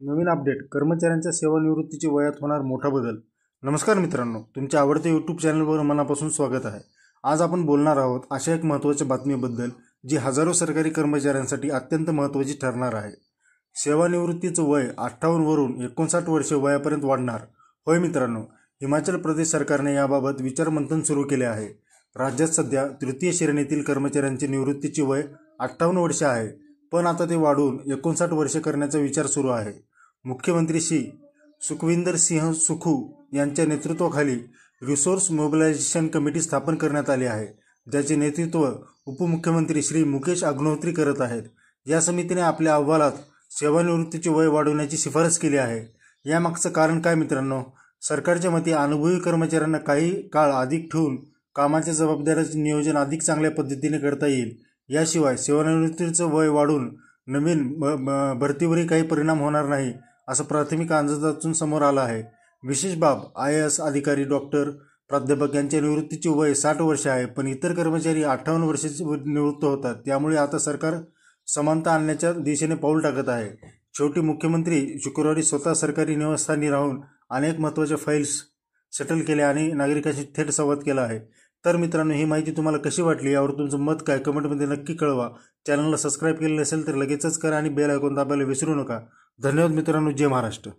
नवीन update कर्मचाऱ्यांच्या सेवानिवृत्तीच्या वयात होणार मोठा बदल। नमस्कार मित्रांनो, तुमच्या आवडत्या यूट्यूब चॅनलवर मनापासून स्वागत आहे। आज आपण बोलणार आहोत अशा एक महत्त्वाच्या बातमीबद्दल जी हजारो सरकारी कर्मचाऱ्यांसाठी अत्यंत महत्त्वाची ठरणार आहे। सेवानिवृत्तीचं वय 58 वरून 59 वर्षे वयापर्यंत वाढणार। होय मित्रांनो, हिमाचल प्रदेश सरकारने याबाबत विचारमंथन सुरू केले आहे। राज्यात सध्या तृतीय श्रेणीतील कर्मचाऱ्यांचे निवृत्तीचे वय 58 वर्षे आहे, पण आता ते वाढून 59 वर्षे करण्याचा विचार सुरू आहे। मुख्यमंत्री श्री सुखविंदर सिंह सुखू यांच्या नेतृत्वाखाली रिसोर्स मोबिलायझेशन कमिटी स्थापन करण्यात आली आहे, ज्याचे नेतृत्व उपमुख्यमंत्री श्री मुकेश अग्निहोत्री करत आहेत। या समितीने आपल्या अहवालात सेवानिवृत्तीचे वय वाढवण्याची शिफारस केली आहे। यामागचं कारण काय मित्रांनो? सरकारच्या मते अनुभवी कर्मचाऱ्यांना काही काळ अधिक ठेवून कामाच्या जबाबदाऱ्याचे नियोजन अधिक चांगल्या पद्धतीने करता येईल। याशिवाय सेवानिवृत्तीचं वय वाढून नवीन भरतीवरही काही परिणाम होणार नाही, असं प्राथमिक अंदाजातून समोर आलं आहे। विशेष बाब, IAS अधिकारी, डॉक्टर, प्राध्यापक यांच्या निवृत्तीचे वय 60 वर्षे आहे, पण इतर कर्मचारी 58 वर्षाचे निवृत्त होतात। त्यामुळे आता सरकार समानता आणण्याच्या दिशेने पाऊल टाकत आहे। शेवटी मुख्यमंत्री शुक्रवारी स्वतः सरकारी निवासस्थानी राहून अनेक महत्त्वाच्या फाईल्स सेटल केल्या आणि नागरिकांशी थेट संवाद केला आहे। तर मित्रांनो, ही माहिती तुम्हाला कशी वाटली यावर तुमचं मत काय कमेंटमध्ये नक्की कळवा। चॅनलला सबस्क्राईब केलं नसेल तर लगेचच करा आणि बेल आयकॉन दाबायला विसरू नका। धन्यवाद मित्रांनो, जय महाराष्ट्र।